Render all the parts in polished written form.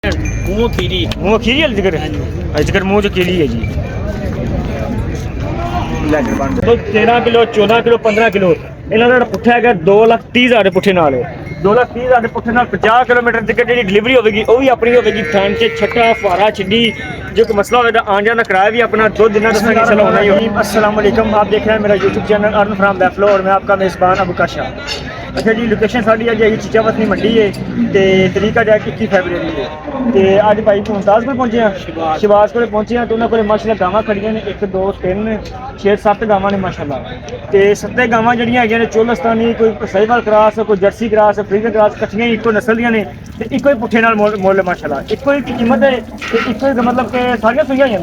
मुँह खीरी है जिगर जिगर मुँह च खीरी है जी। तो 13 किलो 14 किलो 15 किलो इन्हों का पुट्ठा है 2,30,000 पुट्ठे नाल 2,30,000 पुट्ठे नाल 50 किलोमीटर तक जी डिलीवरी होगी वो भी अपनी होगी थान से छट्टा फुहारा छिड्डी जो कोई मसला होगा आने जाने किराया भी अपना 2 दिन होना ही होगी। अस्सलाम वालेकुम, आप देख रहे हैं मेरा यूट्यूब चैनल अर्न फ्राम बैफलो और मैं आपका मेज़बान अबू काशा। अच्छा जी, लोकेशन साड़ी अज है चीचावतनी मंडी है तो तरीक अज 21 फरवरी है तो अज भाई मुमताज़ को पहुंचे हैं, शहबाज को पहुंचे हैं तो उन्होंने को माशाल्लाह गावां खड़ियां ने 1 2 3 6 7 गावां ने माशाल्लाह तो 7 गावां जड़ियां है चोलस्तानी कोई साहिवाल क्रॉस कोई जर्सी क्रॉस फ्रीजर क्रॉस कट्ठियां इको नस्ल दियां ने ते इको ही पुट्ठे नाल मुल माशाल्लाह इको ही कीमत है ते इको ही मतलब कि सारियां सुइयां ही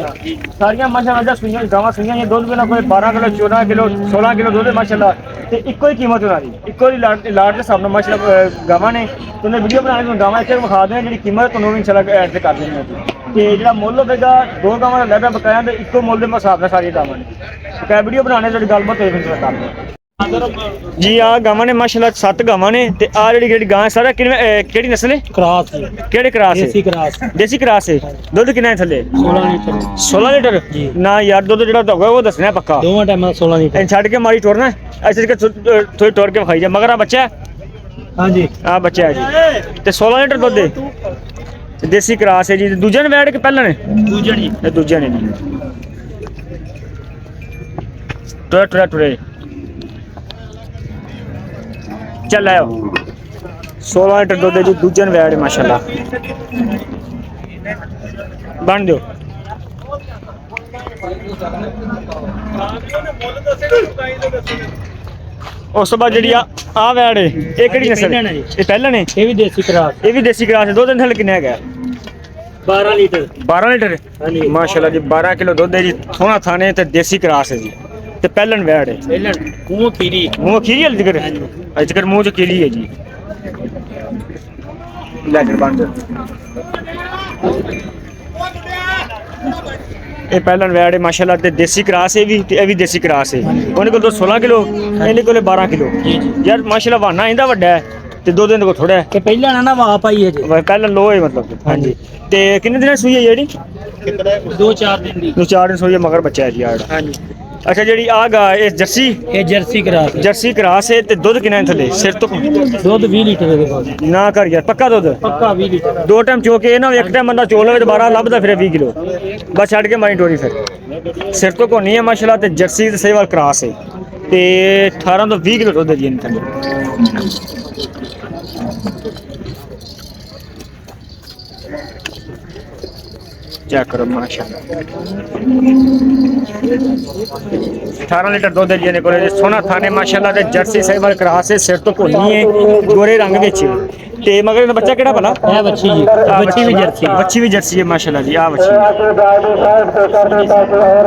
सारियां माशाल्लाह सुइयां गावां सुइयां ही दुध भी कोई 12 किलो 14 किलो 16 किलो दुध माशाल्लाह ते इको ही कीमत उन्हां इको ही लाट के सामने माशाल्लाह गावां ने तो उन्हें वीडियो बनाने में गावां इतने विखा दें जी कीमत तो इंशाल्लाह ऐड कर देंगे तो जो मुल होगा 2 गावां का लैदा बकाया तो इको मुल के हिसाब से सारी गावां ने बकाया वीडियो बनाने जी गलबात कर जी। आ गावां ने माशाल्लाह 7 गावां ने ते आ जेहड़ी गां है सारा केड़ी नस्ल है क्रॉस केड़े क्रॉस है देसी क्रॉस है दुध कितना है थले 16 लीटर ना यार दुध जेड़ा होगा वो दसना पक्का दोवां टाइम 16 लीटर छड़ के मारी टोरना ऐसे थोड़ी टोर के खाई जा मगर आ बच्चा है हां जी आ बच्चा है जी ते 16 लीटर दुध है देसी क्रॉस है जी। दूजे ने बैठ के पहले ने दूजे ने जी टुरे चल आयो 16 लीटर दुध जी दूजे ने बैठ माशाल्लाह बन दो उस बाद जी आ वैड ये केड़ी नस्ल है ये पहले ने ये भी देसी क्रॉस है दो दिन थले किन्ने है 12 लीटर माशाल्लाह जी 12 किलो दुध है जी थोड़ा थाने ते देसी क्रॉस है जी ते पहलन वैड है मुंह खीरी है जिगर जिगर मुंह च खीरी है जी लेकर बंद ये पहलन वैड है माशाल्लाह ते देसी क्रॉस है भी ते भी देसी क्रॉस है उन्हें को 16 किलो इन्हें को 12 किलो यार माशाल्लाह वाना इंदा वड्डा है ते 2 दिन को थोड़ा है कि पहला ना वाप आई है जी पहला लो है मतलब हां जी ते कितने दिन सुई है जेडी 2-4 दिन सुई है मगर बच्चा है जी यार हां जी। अच्छा जी आ गा ये जर्सी क्रॉस है ते दुध कितना थले सिर तो दुध 20 लीटर ना कर यार पक्का दुध पक्का 20 लीटर 2 टाइम चोके ना एक टाइम बंदा चोल लवे दोबारा लभदा फिर 20 किलो बस छड़ के मारी टोरी फिर सिर तो कोनी है माशाल्लाह ते जर्सी ते सेवाल क्रॉस है ते 18 तो 20 किलो दुध दी थले चेक करो माशाल्लाह 18 लीटर दूध है जी को सोना थाने माशाल्लाह ते जर्सी साहिवाल क्रॉस है सिर तो कोनी है गोरे रंग विच ते मगर बच्चा केड़ा भला है बच्ची भी जर्सी है माशाल्लाह जी आ बच्ची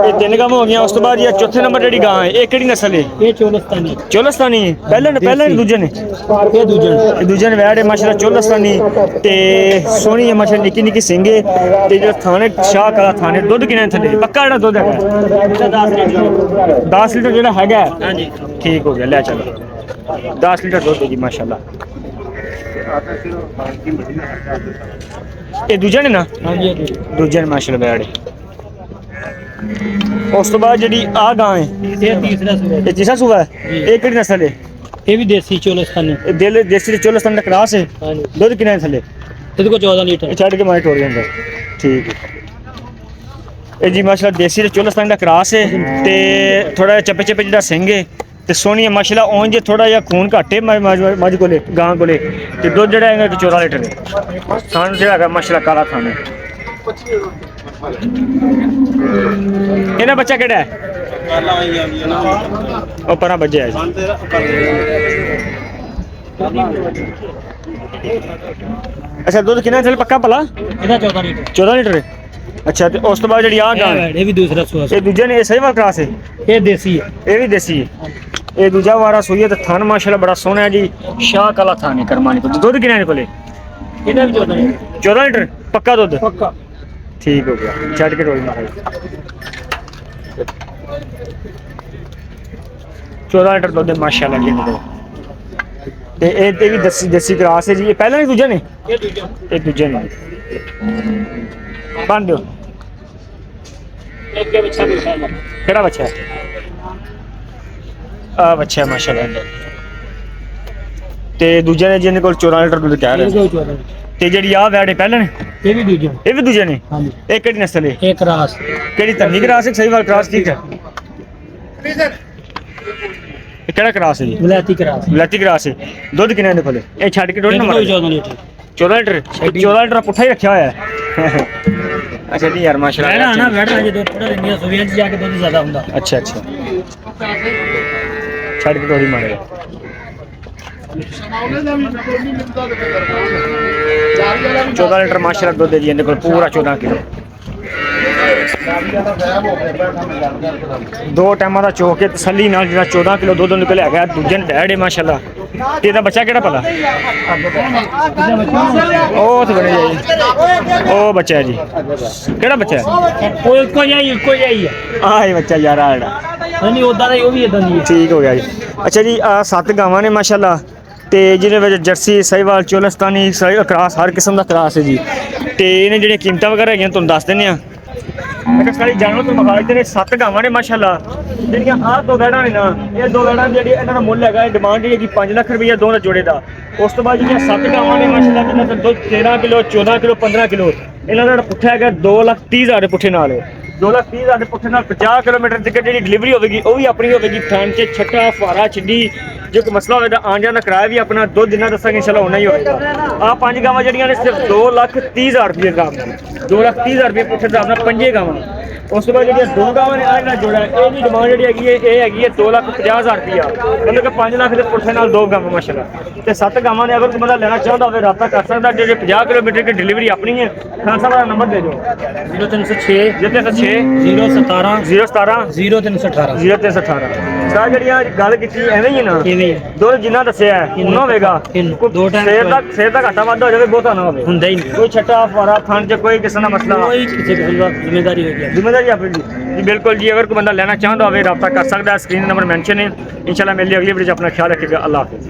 ये 3 गावां हो गया। उस तो बाद ये चौथे नंबर जेडी गां है ये केड़ी नस्ल है ये चोलस्तानी पहले दूजे ने दूजे ने वैड है माशाल्लाह चोलस्तानी ते सोनी है माशाल्लाह निकी निकी सिंग है ते जो थाने शाह काला थाने दुध किने थले पक्का जेड़ा दुध है 10 लीटर जेड़ा हैगा हां जी ठीक हो गया ले चलो 10 लीटर दुध है जी माशाल्लाह ये दूजे ने ना हां जी दूजे ने माशाल्लाह बैठ उस तो बाद जेडी आ गां है ये तीसरा सूबा है ये केड़ी नस्ल है ये भी देसी चोलस्तानी देसी चोलस्तानी का क्रॉस है हां जी दुध किने थले दुध को 14 लीटर छड़ के मारे टोर जांदा ठीक है ये जी माशाल्लाह देसी चोलस्तानी का क्रॉस है ते थोड़ा चप्पे जिहड़ा सिंग है ते सोनी है माशाल्लाह ओंज थोड़ा जिहा खून घट है मज कोले गां कोले ते दुध जेड़ा है 14 लीटर है थान जेड़ा है माशाल्लाह काला थान है इहदा बच्चा केड़ा है ओ परा बज्जे है अच्छा दुध कितना चल पक्का भला इहदा 14 लीटर है अच्छा तो उस तो बाद जी आ गां ये भी दूसरा सुआ ये दूजे ने साहिवाल क्रॉस है ये देसी है ये भी देसी है ये दूजा वारा सुई है तो थान माशाल्लाह बड़ा सोहना है जी शाह काला थान है करमानी को दुध किने कोले इहदा भी 14 लीटर पक्का दुध पक्का ठीक हो गया छड़ के टोली मार 14 लीटर दुध माशाल्लाह जी ते भी देसी क्रॉस है जी ये पहले नहीं दूजे ने ये दूजे ने बन दो एक के बच्चा भी है केड़ा बच्चा है आ बच्चा है माशाल्लाह ते दूजे ने जिन्ने कोल 14 लीटर दूध कह रहे ते जेडी आ वैड पहले ने ये भी दूजा ये भी दूजे ने हाँ जी ਇਹ ਕਿਹੜੀ ਨਸਲ ਹੈ एक रास ਕਿਹੜੀ ਤੰਨੀ ਕਰਾਸ ਹੈ ਸਹੀਵਾਲ ਕਰਾਸ ਠੀਕ ਹੈ ਇਹ ਕਿਹੜਾ ਕਰਾਸ ਹੈ ਜੀ विलायती क्रास ਬਲੈਤੀ ਕਰਾਸ ਹੈ ਦੁੱਧ ਕਿੰਨੇ ਦੇ ਕੋਲੇ ਇਹ ਛੱਡ ਕੇ ਡੋਲ एक ਨਾ कोई ਮਾਰ 14 लीटर 14 ਲੀਟਰ 14 ਲੀਟਰ ਪੁੱਠਾ ਹੀ ਰੱਖਿਆ ਹੋਇਆ ਹੈ ਅੱਛਾ ਨਹੀਂ ਯਾਰ ਮਾਸ਼ਾਅੱਲਾ मैं ना बैठना जो थोड़ा दिन सुवियां जाके दूध ज्यादा हुंदा अच्छा अच्छा छड़ के थोड़ी मारेगा 14 लीटर माशाल्लाह दूध दे दी इनके कोल पूरा 14 किलो दो टाइमां दा चो के तसल्ली नाल जेड़ा 14 किलो दूध निकलिया गया दूजे ने डैड है माशाल्लाह ते दा बच्चा केड़ा पला ओ तो बने जी ओ बच्चा है जी केड़ा बच्चा है कोई है आ ये बच्चा यार आ जेड़ा नहीं ओदा दा वो भी इदां दी है ठीक हो गया जी अच्छा जी आ 7 गावां ने माशाल्लाह ਤੇ ਜਿਹਦੇ ਵਿੱਚ ਜਰਸੀ ਸਹੀਵਾਲ ਚੋਲਸਤਾਨੀ ਕਰਾਸ ਹਰ ਕਿਸਮ ਦਾ ਕਰਾਸ ਹੈ ਜੀ ਤੇ ਇਹਨੇ ਜਿਹੜੀਆਂ ਕੀਮਤਾਂ ਵਗੈਰਾ ਹੈਗੀਆਂ ਤੁਹਾਨੂੰ ਦੱਸ ਦਿੰਦੇ ਆ ਮੈਂ ਕਿਹਾ ਸਾਰੀ ਜਾਨਵਰ ਤੋਂ ਮਖਾਲੇ ਨੇ 7 ਗਾਵਾਂ ਨੇ ਮਾਸ਼ਾਅੱਲਾ ਜਿਹੜੀਆਂ ਆਹ ਦੋ ਵੈੜਾਂ ਨੇ ਨਾ ਇਹ ਦੋ ਵੈੜਾਂ ਜਿਹੜੀ ਇਹਨਾਂ ਦਾ ਮੁੱਲ ਹੈਗਾ ਡਿਮਾਂਡ ਜਿਹੜੀ ਹੈਗੀ 5 ਲੱਖ ਰੁਪਈਆ ਦੋਵਾਂ ਦਾ ਜੋੜੇ ਦਾ ਉਸ ਤੋਂ ਬਾਅਦ ਜਿਹੜੀਆਂ 7 ਗਾਵਾਂ ਨੇ ਮਾਸ਼ਾਅੱਲਾ ਜਿਹਨਾਂ ਦਾ ਦੁੱਧ 13 ਕਿਲੋ 14 ਕਿਲੋ 15 ਕਿਲੋ ਇਹਨਾਂ ਦਾ ਜਿਹੜਾ ਪੁੱਠਾ ਹੈਗਾ 2,30,000 ਦੇ ਪੁੱਠੇ ਨਾਲ 2,30,000 ਦੇ ਪੁੱਠੇ ਨਾਲ 50 ਕਿਲੋਮੀਟਰ ਤੱਕ ਜਿਹੜੀ ਡਿਲੀਵਰੀ ਹੋਵੇਗੀ ਉਹ ਵੀ ਆਪਣੀ ਹੋਵੇਗੀ ਥਾਂ 'ਚ ਛੱਟਾ ਫਾਰਾ ਛਿੱਡੀ ਜੇ ਕੋਈ ਮਸਲਾ ਹੋਵੇ ਤਾਂ ਆਉਣ ਜਾਣ ਦਾ ਕਿਰਾਇਆ ਵੀ ਆਪਣਾ ਦੁੱਧ ਜਿੰਨਾ ਦੱਸਾਂਗੇ ਇਨਸ਼ਾਅੱਲਾ ਉਨਾ ਹੀ ਹੋਵੇਗਾ ਆਹ 5 ਗਾਵਾਂ ਜਿਹੜੀਆਂ ਨੇ ਸਿਰਫ 2,30,000 ਰੁਪਏ ਦਾ 2,30,000 ਰੁਪਏ ਪੁੱਠੇ ਦਾ ਆਪਣਾ 5 ਗਾਵਾਂ ਉਸ ਤੋਂ ਬਾਅਦ ਜਿਹੜੀਆਂ ਦੋ ਗਾਵਾਂ ਨੇ ਆਹ ਨਾਲ ਜੋੜਾ ਇਹ ਦੀ ਡਿਮਾਂਡ ਜਿਹੜੀ ਹੈਗੀ ਹੈ ਇਹ ਹੈਗੀ ਹੈ 2,50,000 ਰੁਪਇਆ ਮਤਲਬ ਕਿ 5 ਲੱਖ ਦੇ ਪੁੱਠੇ ਨਾਲ ਦੋ ਗਾਵਾਂ ਮਾਸ਼ਾਅੱਲਾ ਤੇ 7 ਗਾਵਾਂ ਨੇ ਅਗਰ ਕੋਈ ਬੰਦਾ ਲੈਣਾ ਚਾਹੁੰਦਾ ਹੋਵੇ ਰਾਬਤਾ ਕਰ ਸਕਦਾ ਜਿਹੜੇ 50 ਕਿਲੋਮੀਟਰ ਦੀ ਡਿਲੀਵਰੀ ਆਪਣੀ ਹੈ ਖਾਨ ਸਾਹਿਬ ਦਾ ਨੰਬਰ ਦੇ ਦਿਓ 0306 036 017 017 0318 0318 ਸਾਹ ਜਿਹੜੀਆਂ ਗੱਲ ਕੀਤੀ ਐਵੇਂ ਹੀ ਹੈ ਨਾ ਕਿਵੇਂ ਦੁੱਧ ਜਿੰਨਾ ਦੱਸਿਆ ਹੈ ਉਹਨਾਂ ਹੋਵੇਗਾ ਦੋ ਟਾਈਮ ਸੇਰ ਦਾ ਘਾਟਾ ਵਾਧਾ ਹੋ ਜਾਵੇ ਬਹੁਤਾ ਨਾ ਹੋਵੇ ਹੁੰਦਾ ਹੀ ਨਹੀਂ ਕੋਈ ਛੱਟਾ ਫਾਰਾ ਥਣ ਚ ਕੋਈ ਕਿਸੇ ਦਾ ਮਸਲਾ ਕੋਈ ਕਿਸੇ ਕਿਸਮ ਦਾ ਜ਼ਿੰਮੇਵਾਰੀ ਹੋ ਗਿਆ ਜ਼ਿੰਮੇਵਾਰੀ ਆਪਣੀ ਜੀ ਬਿਲਕੁਲ ਜੀ ਅਗਰ ਕੋਈ ਬੰਦਾ ਲੈਣਾ ਚਾਹੁੰਦਾ ਹੋਵੇ ਰਾਬਤਾ ਕਰ ਸਕਦਾ ਹੈ ਸਕਰੀਨ ਨੰਬਰ ਮੈਂਸ਼ਨ ਹੈ इंशाल्लाह मिलते अगली वीडियो अपना ख्याल रखिएगा अल्लाह हाफिज़।